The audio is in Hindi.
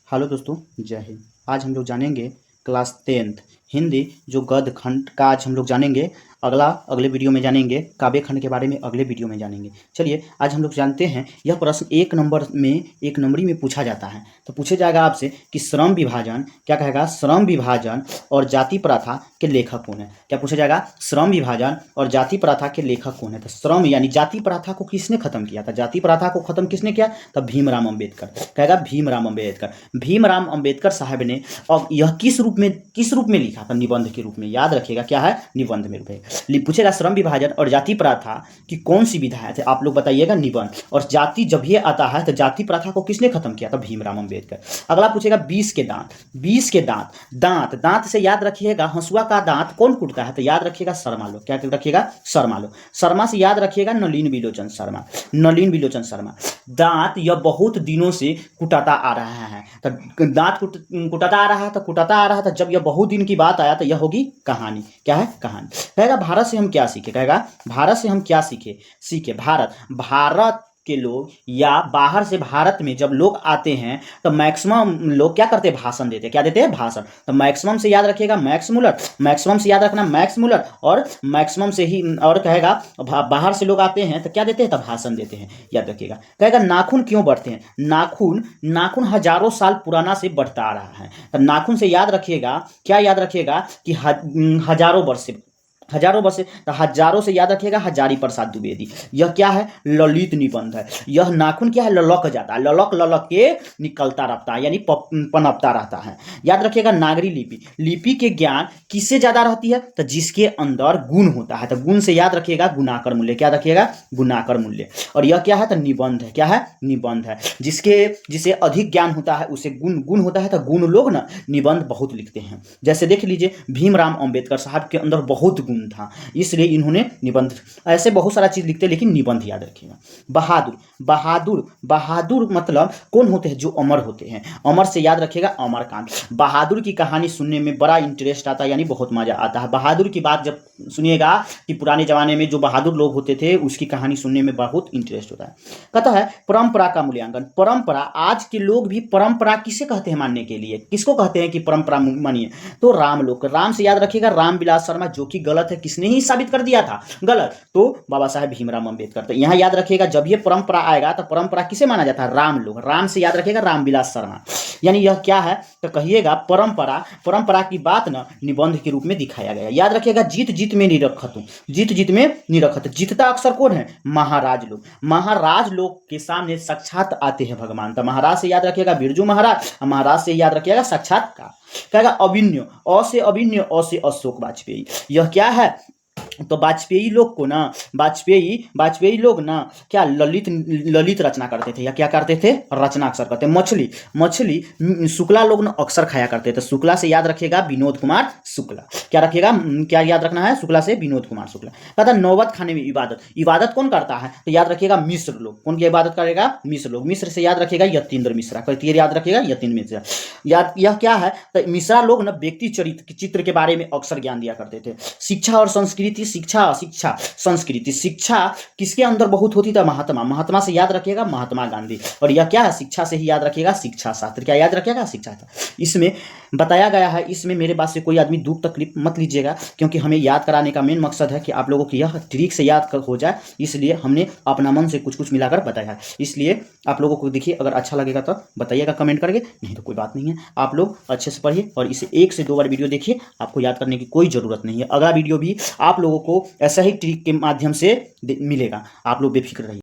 हेलो दोस्तों, जय हिंद। आज हम लोग जानेंगे क्लास 10th हिंदी जो गद्य खंड का आज हम लोग जानेंगे। अगले वीडियो में जानेंगे काव्य खंड के बारे में, अगले वीडियो में जानेंगे। चलिए आज हम लोग जानते हैं। यह प्रश्न एक नंबरी में पूछा जाता है। तो पूछे जाएगा आपसे कि श्रम विभाजन, क्या कहेगा, श्रम विभाजन और जाति प्रथा के लेखक कौन है। क्या पूछा जाएगा, श्रम विभाजन और जाति प्रथा के लेखक कौन है। तो श्रम यानी जाति प्रथा को किसने खत्म किया था, जाति प्रथा को खत्म किसने किया, तब भीमराव अम्बेडकर। कहेगा भीमराव अम्बेडकर। भीमराव अम्बेडकर साहब ने अब यह किस रूप में लिखा था, निबंध के रूप में। याद रखिएगा क्या है, निबंध में रूप है। पूछेगा श्रम विभाजन और जाति प्रथा की कौन सी विधाएं थे, आप लोग बताइएगा निबंध। और जाति जब ये आता है तो जाति प्रथा को किसने खत्म किया था, भीमराव अम्बेडकर। अगला पूछेगा 20 के दांत। 20 के दांत, दांत से याद रखिएगा हंसुआ का दांत कौन कुटता है, तो याद रखिएगा शर्मा लोग। क्या रखिएगा, शर्मा लोग। शर्मा से याद रखिएगा नलिन बिलोचन शर्मा, नलिन बिलोचन शर्मा। दांत यह बहुत दिनों से कुटाता आ रहा है। तो दांत कुटाता आ रहा था। जब यह बहुत दिन की बात आया तो यह होगी कहानी। क्या है, कहानी। कहेगा भारत से हम क्या सीखे, कहेगा भारत से हम क्या सीखे। भारत के लोग या बाहर से भारत में जब लोग आते हैं तो मैक्सिमम लोग क्या करते हैं, भाषण देते हैं। क्या देते हैं, भाषण। तो मैक्सिमम से याद रखिएगा मैक्स मुलर, मैक्सिमम से याद रखना मैक्स मुलर। और मैक्सिमम से ही, और कहेगा बाहर से लोग आते हैं तो क्या देते हैं, तो भाषण देते हैं। याद रखिएगा। कहेगा नाखून क्यों बढ़ते हैं, नाखून हजारों साल पुराना से बढ़ता आ रहा है। तो नाखून से याद रखिएगा, क्या याद रखिएगा कि हजारों वर्ष से, तो हजारों से याद रखिएगा हजारी प्रसाद द्विवेदी। यह क्या है, ललित निबंध है। यह नाखून क्या है, ललक जाता है, ललक के निकलता रहता है, यानी पनपता रहता है। याद रखिएगा नागरी लिपि के ज्ञान किससे ज्यादा रहती है, तो जिसके अंदर गुण होता है। तो गुण से याद रखिएगा गुणाकर मूल्य। क्या रखिएगा, गुणाकर मूल्य। और यह क्या है, तो निबंध है। क्या है, निबंध है। जिसे अधिक ज्ञान होता है उसे गुण होता है। तो गुण लोग ना निबंध बहुत लिखते हैं। जैसे देख लीजिए भीमराव अम्बेडकर साहब के अंदर बहुत गुण था, इसलिए इन्होंने निबंध, ऐसे बहुत सारा चीज लिखते हैं, लेकिन निबंध याद रखिएगा। बहादुर मतलब कौन होते हैं, जो अमर होते हैं। अमर से याद रखिएगा अमरकांत। बहादुर की कहानी सुनने में बड़ा इंटरेस्ट आता है, यानी बहुत मजा आता है। बहादुर की बात जब सुनिएगा कि पुराने जमाने में जो बहादुर लोग होते थे उसकी कहानी सुनने में बहुत इंटरेस्ट होता है। कहता है परंपरा का मूल्यांकन। परंपरा, आज के लोग भी परंपरा किसे कहते हैं मानने के लिए, किसको कहते हैं कि परंपरा मानिए, तो राम लोग। राम से याद रखिएगा रामविलास शर्मा, जो कि गलत है। किसने ही साबित कर दिया था गलत, तो बाबा साहेब भीमराव अम्बेडकर। तो यहां याद रखिएगा जब ये परंपरा आएगा तो परंपरा किसे माना जाता है, राम लोग। राम से याद रखिएगा रामविलास शर्मा। यानी यह क्या है, तो कहिएगा परंपरा की बात ना निबंध के रूप में दिखाया गया। याद रखिएगा जीत में निरखत। जीतता अक्सर कौन है, महाराज लोग। महाराज लोग के सामने साक्षात आते हैं भगवान। तो महाराज से याद रखिएगा बिरजू महाराज, महाराज से याद रखिएगा साक्षात्कार। कहेगा अभिन्य, अ से अभिन्य, अ से अशोक वाजपेयी। यह क्या है, तो वाजपेयी लोग ना क्या ललित रचना करते थे, या क्या करते थे, रचना अक्सर करते। मछली शुक्ला लोग ना अक्सर खाया करते थे। शुक्ला से याद रखिएगा विनोद कुमार शुक्ला। क्या रखिएगा, क्या याद रखना है, शुक्ला से विनोद कुमार शुक्ला। कहता नौबत खाने में इबादत कौन करता है, तो याद रखिएगा मिस्र लोग। कौन की इबादत करेगा, मिस्र लोग। मिस्र से याद रखिएगा यतीन्द्र मिश्रा। याद रखिएगा यतीन्द्र मिश्रा। यह क्या है, तो मिश्रा लोग ना व्यक्ति चित्र के बारे में अक्सर ज्ञान दिया करते थे। शिक्षा और संस्कृति, शिक्षा संस्कृति। शिक्षा किसके अंदर बहुत होती था, महात्मा से याद रखिएगा महात्मा गांधी। और यह क्या है, शिक्षा से ही याद रखिएगा शिक्षा शास्त्र। क्या याद रखिएगा, शिक्षा शास्त्र। इसमें बताया गया है, इसमें मेरे बात से कोई आदमी दुख तकलीफ मत लीजिएगा, क्योंकि हमें याद कराने का मेन मकसद है कि आप लोगों की यह ट्रिक से याद हो जाए। इसलिए हमने अपना मन से कुछ मिलाकर बताया है। इसलिए आप लोगों को देखिए, अगर अच्छा लगेगा तो बताइएगा कमेंट करके, नहीं तो कोई बात नहीं है। आप लोग अच्छे से पढ़िए और इसे 1 से 2 बार वीडियो देखिए, आपको याद करने की कोई ज़रूरत नहीं है। अगला वीडियो भी आप लोगों को ऐसा ही ट्रिक के माध्यम से मिलेगा। आप लोग बेफिक्र रहिए।